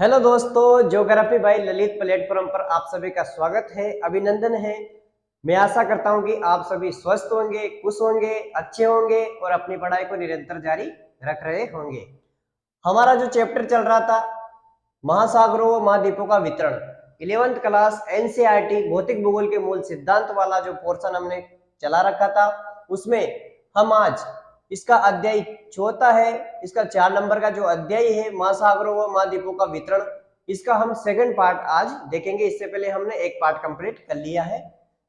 Hello दोस्तों, geography bye Lalit platform पर आप सभी का स्वागत है, अभिनंदन है। मैं आशा करता हूं कि आप सभी स्वस्थ होंगे, खुश होंगे, अच्छे होंगे और अपनी पढ़ाई को निरंतर जारी रख रहे होंगे। हमारा जो चैप्टर चल रहा था महासागरों व महाद्वीपों का वितरण, 11th क्लास एनसीईआरटी भौतिक भूगोल के मूल सिद्धांत वाला जो पोर्शन हमने चला रखा था, उसमें हम आज इसका अध्याय चौथा है। इसका 4 नंबर का जो अध्याय है महासागरों व महाद्वीपों का वितरण, इसका हम सेकंड पार्ट आज देखेंगे। इससे पहले हमने एक पार्ट कंप्लीट कर लिया है।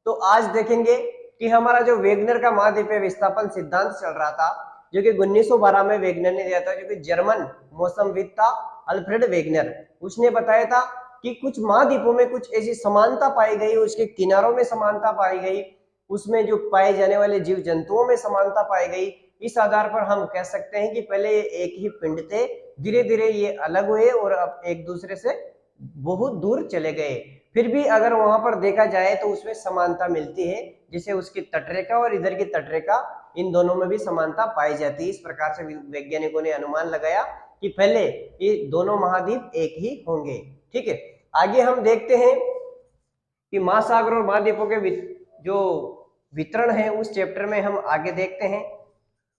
तो आज देखेंगे कि हमारा जो वेगनर का महाद्वीपीय विस्थापन सिद्धांत चल रहा था, जो कि 1912 में वेगनर ने दिया था, जो कि जर्मन मौसमविद था अल्फ्रेड वेगनर। उसने बताया था कि कुछ महाद्वीपों में कुछ ऐसी समानता पाई गई, उसके किनारों में समानता पाई गई, उसमें जो पाए जाने वाले जीव जंतुओं में समानता पाई गई। इस आधार पर हम कह सकते हैं कि पहले ये एक ही पिंड थे, धीरे धीरे ये अलग हुए और अब एक दूसरे से बहुत दूर चले गए। फिर भी अगर वहां पर देखा जाए तो उसमें समानता मिलती है, जैसे उसकी तटरेखा और इधर की तटरेखा, इन दोनों में भी समानता पाई जाती है। इस प्रकार से वैज्ञानिकों ने अनुमान लगाया कि पहले ये दोनों महाद्वीप एक ही होंगे। ठीक है, आगे हम देखते हैं कि महासागर और महाद्वीपों के जो वितरण है उस चैप्टर में हम आगे देखते हैं।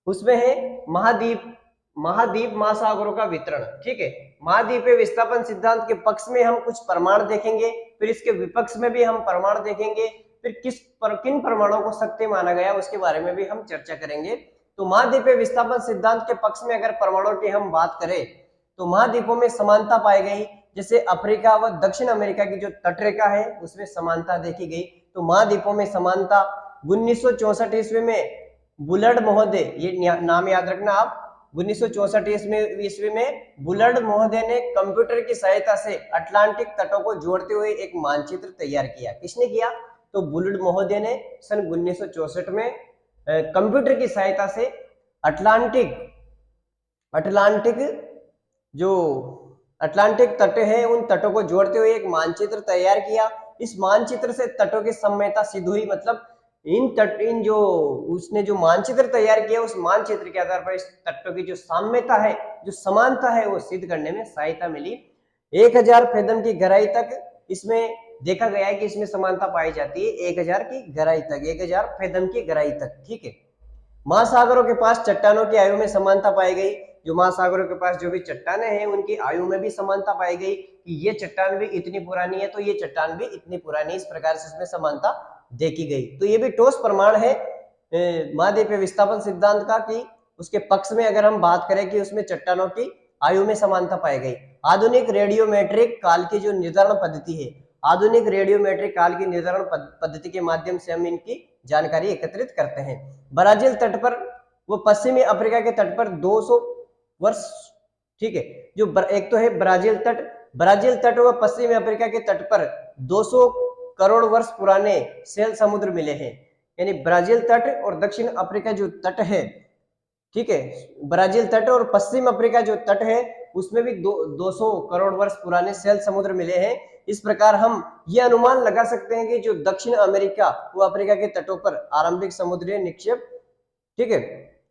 उसमें है महाद्वीप महासागरों का वितरण। ठीक है, महाद्वीपीय विस्थापन सिद्धांत के पक्ष में हम कुछ प्रमाण देखेंगे, फिर इसके विपक्ष में भी हम प्रमाण देखेंगे, फिर किन प्रमाणों को सत्य माना गया उसके बारे में भी हम चर्चा करेंगे। तो महाद्वीपीय विस्थापन सिद्धांत के पक्ष में अगर प्रमाणों की हम बात करें तो महाद्वीपों में समानता पाई गई, जैसे अफ्रीका व दक्षिण अमेरिका की जो तटरेखा है उसमें समानता देखी गई। तो महाद्वीपों में समानता 1964 ईस्वी में बुलर्ड महोदय, ये नाम याद रखना आप, 1964 ईस्वी में बुलर्ड महोदय ने कंप्यूटर की सहायता से अटलांटिक तटों को जोड़ते हुए एक मानचित्र तैयार किया। किसने किया? तो बुलर्ड महोदय ने सन 1964 में कंप्यूटर की सहायता से अटलांटिक तट है उन तटों को जोड़ते हुए एक मानचित्र तैयार किया। इस मानचित्र से तटों की साम्यता सिद्ध हुई, मतलब इन जो उसने जो मानचित्र तैयार किया उस मानचित्र के आधार पर इस तटों की जो साम्यता है, जो समानता है, वो सिद्ध करने में सहायता मिली। 1000 फेदम की गहराई तक इसमें देखा गया है कि इसमें समानता पाई जाती है, 1000 की गहराई तक, 1000 फेदम की गहराई तक। ठीक है, महासागरों के पास चट्टानों की आयु में समानता पाई गई। जो महासागरों के पास जो भी चट्टानें हैं उनकी आयु में भी समानता पाई गई कि ये चट्टान भी इतनी पुरानी है तो ये चट्टान भी इतनी पुरानी, इस प्रकार से इसमें समानता देखी गई। तो ये भी ठोस प्रमाण है महाद्वीपीय विस्थापन सिद्धांत का कि उसके पक्ष में अगर हम बात करें कि उसमें चट्टानों की आयु में समानता पाई गई। आधुनिक रेडियोमेट्रिक काल की जो निर्धारण पद्धति है, आधुनिक रेडियोमेट्रिक काल की निर्धारण पद्धति के माध्यम से हम इनकी जानकारी एकत्रित करते हैं। ब्राजील तट पर वो पश्चिमी अफ्रीका के तट पर 200 वर्ष, ठीक है, जो एक तो है ब्राजील तट व पश्चिमी अफ्रीका के तट पर 200 करोड़ वर्ष पुराने सेल समुद्र मिले हैं। यानी ब्राजील तट और दक्षिण अफ्रीका जो तट है, ठीक है, ब्राजील तट और पश्चिम अफ्रीका जो तट है उसमें भी 200 करोड़ वर्ष पुराने सेल समुद्र मिले हैं। इस प्रकार हम ये अनुमान लगा सकते हैं कि जो दक्षिण अमेरिका व अफ्रीका के तटों पर आरंभिक समुद्री निक्षेप, ठीक है,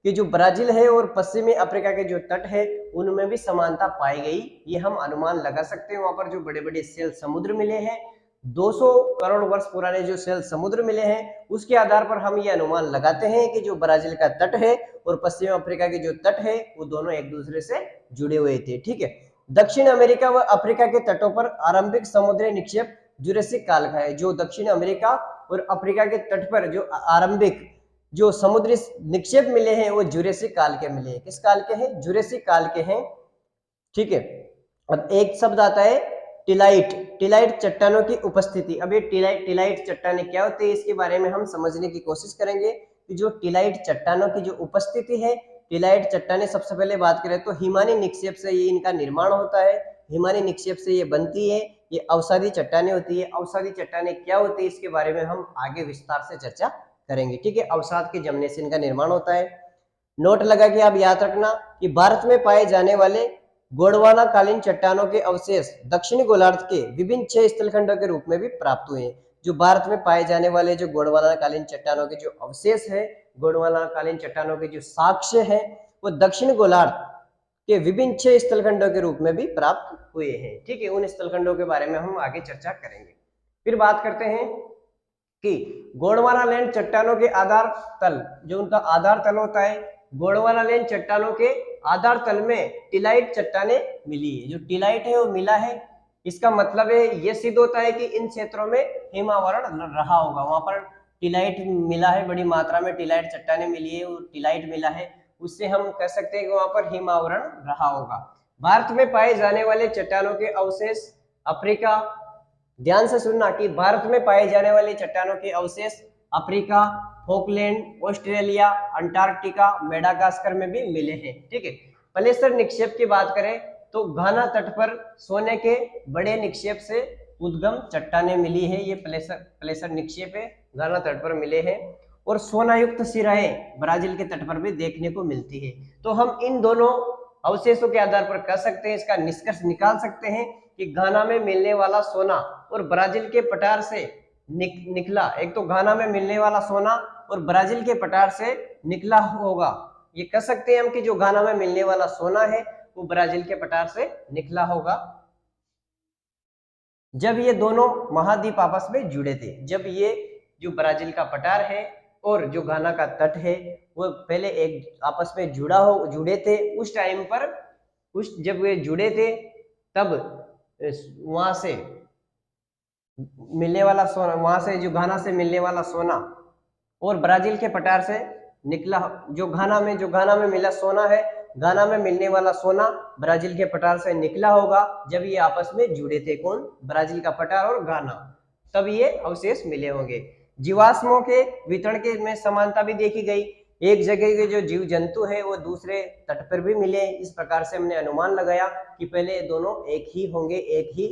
कि जो ब्राजील है और पश्चिमी अफ्रीका के जो तट है उनमें भी समानता पाई गई, ये हम अनुमान लगा सकते हैं। वहां पर जो बड़े बड़े सेल समुद्र मिले हैं, 200 करोड़ वर्ष पुराने जो सेल समुद्र मिले हैं, उसके आधार पर हम ये अनुमान लगाते हैं कि जो ब्राजील का तट है और पश्चिम अफ्रीका के जो तट है वो दोनों एक दूसरे से जुड़े हुए थे। ठीक है, दक्षिण अमेरिका व अफ्रीका के तटों पर आरंभिक समुद्री निक्षेप जुरासिक काल का है। जो दक्षिण अमेरिका और अफ्रीका के तट पर जो आरंभिक जो समुद्री निक्षेप मिले हैं वो जुरासिक काल के मिले हैं। किस काल के हैं? जुरासिक काल के हैं। ठीक है, अब एक शब्द आता है टिलाइट चट्टानों की उपस्थिति। अब ये टिलाइट चट्टानें क्या होती है इसके बारे में हम समझने की कोशिश करेंगे कि जो टिलाइट चट्टानों की जो उपस्थिति है, टिलाइट चट्टानें सबसे पहले बात करें तो हिमानी निक्षेप से ये इनका निर्माण होता है, हिमानी निक्षेप से ये बनती है। ये अवसादी चट्टानें होती है। अवसादी चट्टानें क्या होती है इसके बारे में हम आगे विस्तार से चर्चा करेंगे। ठीक है, अवसाद के जमने से इनका निर्माण होता है। नोट लगा के आप याद रखना कि भारत में पाए जाने वाले गोंडवाना कालीन चट्टानों के अवशेष दक्षिणी गोलार्ध के विभिन्न 6 स्थलखंडों के रूप में भी प्राप्त हुए हैं। जो भारत में पाए जाने वाले जो गोंडवाना कालीन चट्टानों के जो अवशेष है, गोंडवाना कालीन चट्टानों के जो साक्ष्य है, वो दक्षिण गोलार्ध के विभिन्न 6 स्थलखंडों के रूप में भी प्राप्त हुए हैं। ठीक है, उन स्थलखंडों के बारे में हम आगे चर्चा करेंगे। फिर बात करते हैं कि गोंडवाना लैंड चट्टानों के आधार तल, जो उनका आधार तल होता है, गोंडवाना लैंड चट्टानों के आधार तल में टिलाइट चट्टाने मिली है। जो टिलाइट है वो मिला है, इसका मतलब है ये सिद्ध होता है कि इन क्षेत्रों में हिमावरण रहा होगा, वहां पर टिलाइट मिला है, बड़ी मात्रा में टिलाइट चट्टाने मिली है, वो टिलाइट मिला है, उससे हम कह सकते हैं कि वहां पर हिमावरण रहा होगा। भारत में पाए जाने वाले चट्टानों के अवशेष अफ्रीका, ध्यान से सुनना कि भारत में पाए जाने वाले चट्टानों के अवशेष Africa, Falkland, Australia, Antarctica, Madagascar में भी मिले हैं। ठीक है, प्लेसर निक्षेप की बात करें तो घाना तट पर सोने के बड़े निक्षेप से उद्गम चट्टाने मिली है, ये प्लेसर निक्षेप है, घाना तट पर मिले हैं। और सोना युक्त सिराएं ब्राजील के तट पर भी देखने को मिलती है। तो हम इन दोनों अवशेषों के आधार पर कह सकते हैं, इसका निष्कर्ष निकाल सकते हैं कि घाना में मिलने वाला सोना और ब्राजील के पठार से निकला, एक तो घाना में मिलने वाला सोना और ब्राजील के पठार से निकला होगा, ये कह सकते हैं हम कि जो घाना में मिलने वाला सोना है वो ब्राजील के पठार से निकला होगा जब ये दोनों महाद्वीप आपस में जुड़े थे। जब ये जो ब्राजील का पठार है और जो घाना का तट है वो पहले एक आपस में जुड़े थे, उस टाइम पर जब वे जुड़े थे तब वहां से मिलने वाला सोना, वहां से जो घाना से मिलने वाला सोना और ब्राजील के पठार से निकला, जो घाना में मिला सोना है, घाना में मिलने वाला सोना ब्राजील के पठार से निकला होगा जब ये आपस में जुड़े थे, कौन, ब्राजील का पठार और घाना, तब ये अवशेष मिले होंगे। जीवाश्मों के वितरण के में समानता भी देखी गई, एक जगह के जो जीव जंतु है वो दूसरे तट पर भी मिले, इस प्रकार से हमने अनुमान लगाया कि पहले दोनों एक ही होंगे, एक ही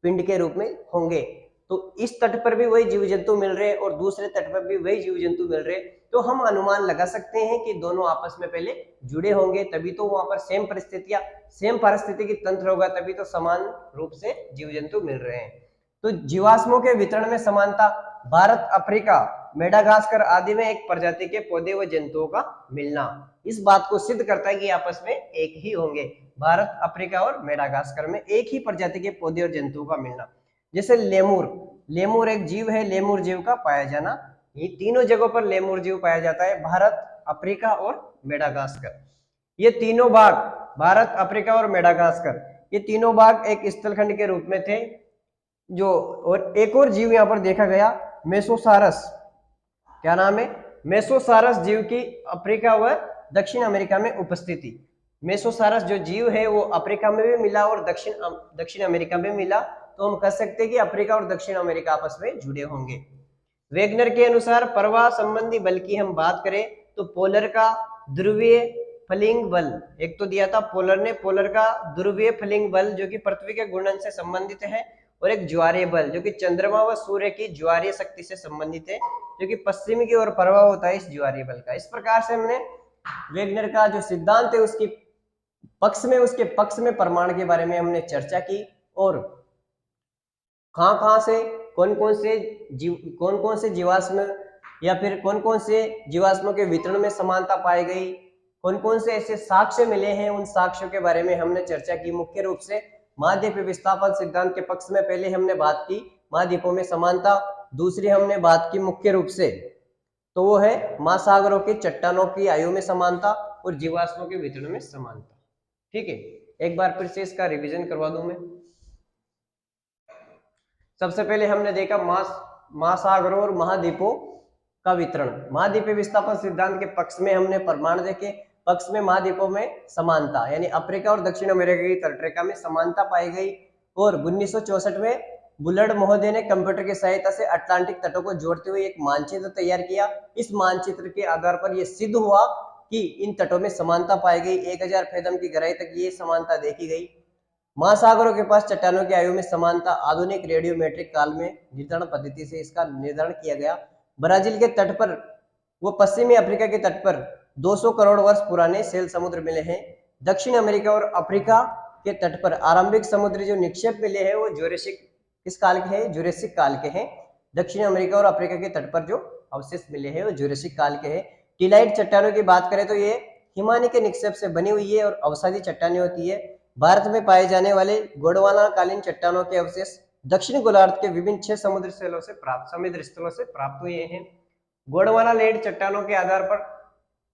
पिंड के रूप में होंगे। तो इस तट पर भी वही जीव जंतु मिल रहे और दूसरे तट पर भी वही जीव जंतु मिल रहे, तो हम अनुमान लगा सकते हैं कि दोनों आपस में पहले जुड़े होंगे, तभी तो वहां पर सेम पारिस्थितिकी तंत्र होगा, तभी तो समान रूप से जीव जंतु मिल रहे हैं। तो जीवाश्मों के वितरण में समानता, भारत, अफ्रीका, मेडागास्कर आदि में एक प्रजाति के पौधे व जंतुओं का मिलना इस बात को सिद्ध करता है कि आपस में एक ही होंगे। भारत, अफ्रीका और मेडागास्कर में एक ही प्रजाति के पौधे और जंतुओं का मिलना। जैसे लेमूर एक जीव है, लेमूर जीव का पाया जाना, ये तीनों जगहों पर लेमूर जीव पाया जाता है, भारत, अफ्रीका और मेडागास्कर। ये तीनों भाग, भारत, अफ्रीका और मेडागास्कर, ये तीनों भाग एक स्थलखंड के रूप में थे। जो और एक और जीव यहाँ पर देखा गया, मेसोसारस, क्या नाम है, मेसोसारस जीव की अफ्रीका व दक्षिण अमेरिका में उपस्थिति। मेसोसारस जो जीव है वो अफ्रीका में भी मिला और दक्षिण अमेरिका में मिला, तो हम कह सकते हैं कि अफ्रीका और दक्षिण अमेरिका आपस में जुड़े होंगे। वेगनर के अनुसार प्रवाह संबंधी बल की हम बात करें तो पोलर का ध्रुवीय फलिंग बल, एक तो दिया था पोलर का ध्रुवीय फलिंग बल जो कि पृथ्वी के घूर्णन से संबंधित है, और एक ज्वारीय बल जो कि चंद्रमा व सूर्य की ज्वारीय शक्ति से संबंधित है, जो कि पश्चिम की ओर प्रभाव होता है इस ज्वारीय बल का। इस प्रकार से हमने वेगनर का जो सिद्धांत है उसके पक्ष में परमाणु के बारे में हमने चर्चा की, और कहां से कौन कौन से जीवाश्म या फिर कौन कौन से जीवाश्मों के वितरण में समानता पाई गई, कौन कौन से ऐसे साक्ष्य मिले हैं, उन साक्ष्यों के बारे में हमने चर्चा की। मुख्य रूप से महाद्वीप विस्थापन सिद्धांत के पक्ष में पहले हमने बात की महाद्वीपों में समानता, दूसरी हमने बात की मुख्य रूप से तो वो है महासागरों की चट्टानों की आयु में समानता और जीवाश्मों के वितरण में समानता। ठीक है, एक बार फिर से इसका रिवीजन करवा दूं मैं। सबसे पहले हमने देखा महासागरों और महाद्वीपों का वितरण। महाद्वीपीय विस्थापन सिद्धांत के पक्ष में हमने परमाणु देखे, पक्ष में महाद्वीपों में समानता यानी अफ्रीका और दक्षिण अमेरिका की तटरेखा में समानता पाई गई, और 1964 में बुलर्ड महोदय ने कंप्यूटर की सहायता से अटलांटिक तटों को जोड़ते हुए एक मानचित्र तैयार किया। इस मानचित्र के आधार पर यह सिद्ध हुआ कि इन तटों में समानता पाई गई, 1000 फेदम की गहराई तक ये समानता देखी गई। महासागरों के पास चट्टानों की आयु में समानता आधुनिक रेडियोमेट्रिक काल में निर्धारण पद्धति से इसका निर्धारण किया गया। ब्राजील के तट पर वो पश्चिमी अफ्रीका के तट पर 200 करोड़ वर्ष पुराने सेल समुद्र मिले हैं। दक्षिण अमेरिका और अफ्रीका के तट पर आरंभिक समुद्री जो निक्षेप मिले हैं वो ज्यूरेसिक किस काल के हैं, ज्यूरेसिक काल के हैं। दक्षिण अमेरिका और अफ्रीका के तट पर जो अवशेष मिले हैं वो ज्यूरेसिक काल के हैं। टिलाइट चट्टानों की बात करें तो ये हिमानी के निक्षेप से बनी हुई है और अवसादी चट्टानें होती है। भारत में पाए जाने वाले गोंडवाना कालीन चट्टानों के अवशेष दक्षिण गोलार्ध के विभिन्न 6 समुद्र स्थलों से प्राप्त हुए हैं। गोंडवाना लैंड चट्टानों के आधार पर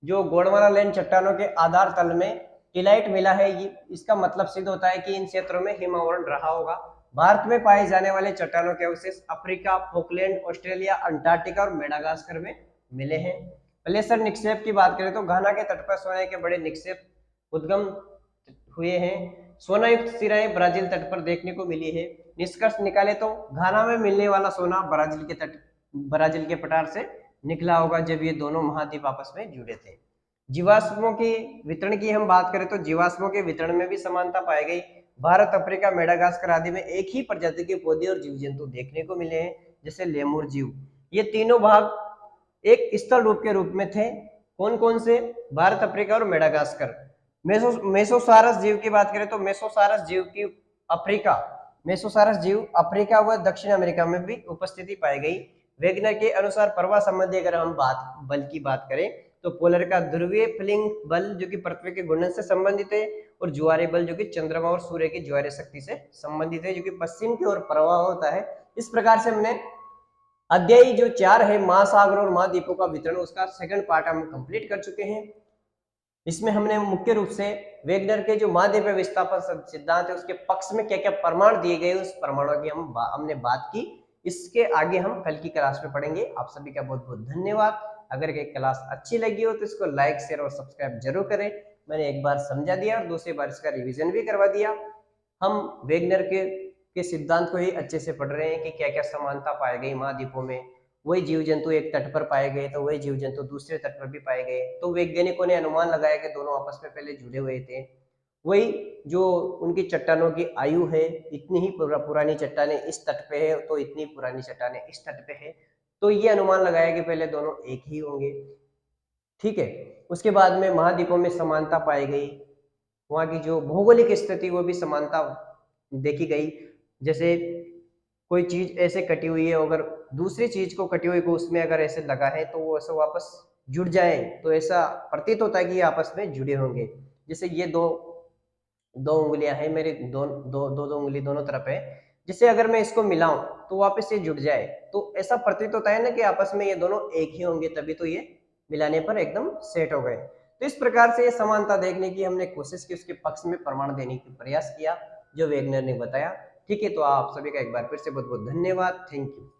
जो गोंडवाना लैंड चट्टानों के आधार तल में टिलाइट मिला है, ये इसका मतलब सिद्ध होता है कि इन क्षेत्रों में हिमावरण रहा होगा। भारत में पाए जाने वाले चट्टानों के अवशेष अफ्रीका, फोकलैंड, ऑस्ट्रेलिया, अंटार्कटिका और मेडागास्कर में मिले हैं। प्लेसर निक्षेप की बात करें तो घाना के तट पर सोने के बड़े निक्षेप उद्गम हुए हैं। सोना युक्त सिराएं ब्राजील तट पर देखने को मिली है। निष्कर्ष निकाले तो घाना में मिलने वाला सोना ब्राजील के पठार से निकला होगा जब ये दोनों महाद्वीप आपस में जुड़े थे। जीवाश्मों की वितरण की हम बात करें तो जीवाश्मों के वितरण में भी समानता पाई गई। भारत, अफ्रीका, मेडागास्कर आदि में एक ही प्रजाति के पौधे और जीव जंतु देखने को मिले हैं, जैसे लेमुर जीव। ये तीनों भाग एक स्थल रूप के रूप में थे। कौन कौन से? भारत, अफ्रीका और मेडागास्कर। मेसोसारस जीव की बात करें तो मेसोसारस जीव अफ्रीका व दक्षिण अमेरिका में भी उपस्थिति पाई गई। वेगनर के अनुसार प्रवाह संबंधी अगर हम बल की बात करें तो पोलर का ध्रुवीय फ्लिंग बल जो कि पृथ्वी के घूर्णन से संबंधित है, और ज्वारीय बल जो कि चंद्रमा और सूर्य की ज्वारीय शक्ति से संबंधित है, जो कि पश्चिम की ओर प्रवाह होता है। इस प्रकार से हमने अध्याय जो 4 है महासागर और महाद्वीपों का वितरण, उसका सेकंड पार्ट हम कंप्लीट कर चुके हैं। इसमें हमने मुख्य रूप से वेगनर के जो महाद्वीपीय विस्थापन सिद्धांत है उसके पक्ष में क्या क्या प्रमाण दिए गए उस प्रमाणों की हमने बात की। इसके आगे हम कल की क्लास में पढ़ेंगे। आप सभी का बहुत बहुत धन्यवाद। अगर ये क्लास अच्छी लगी हो तो इसको लाइक, शेयर और सब्सक्राइब जरूर करें। मैंने एक बार समझा दिया और दूसरी बार इसका रिवीजन भी करवा दिया। हम वेगनर के सिद्धांत को ही अच्छे से पढ़ रहे हैं कि क्या क्या समानता पाई गई महाद्वीपों में। वही जीव जंतु एक तट पर पाए गए तो वही जीव जंतु दूसरे तट पर भी पाए गए, तो वैज्ञानिकों ने अनुमान लगाया कि दोनों आपस में पहले जुड़े हुए थे। वही जो उनकी चट्टानों की आयु है, इतनी ही पुरानी चट्टानें इस तट पे है तो इतनी पुरानी चट्टानें इस तट पे है, तो ये अनुमान लगाया कि पहले दोनों एक ही होंगे। ठीक है। उसके बाद में महाद्वीपों में समानता पाई गई, वहां की जो भौगोलिक स्थिति वो भी समानता देखी गई। जैसे कोई चीज ऐसे कटी हुई है, अगर दूसरी चीज को कटी हुई को उसमें अगर ऐसे लगा है तो वो ऐसे वापस जुड़ जाए तो ऐसा प्रतीत होता है कि ये आपस में जुड़े होंगे। जैसे ये दो उंगलियां हैं मेरी, दो उंगली दोनों तरफ है, जिससे अगर मैं इसको मिलाऊं तो वापस ये जुड़ जाए, तो ऐसा प्रतीत होता है ना कि आपस में ये दोनों एक ही होंगे, तभी तो ये मिलाने पर एकदम सेट हो गए। तो इस प्रकार से ये समानता देखने की हमने कोशिश की, उसके पक्ष में प्रमाण देने की प्रयास किया जो वेगनर ने बताया। ठीक है, तो आप सभी का एक बार फिर से बहुत बहुत धन्यवाद। Thank you.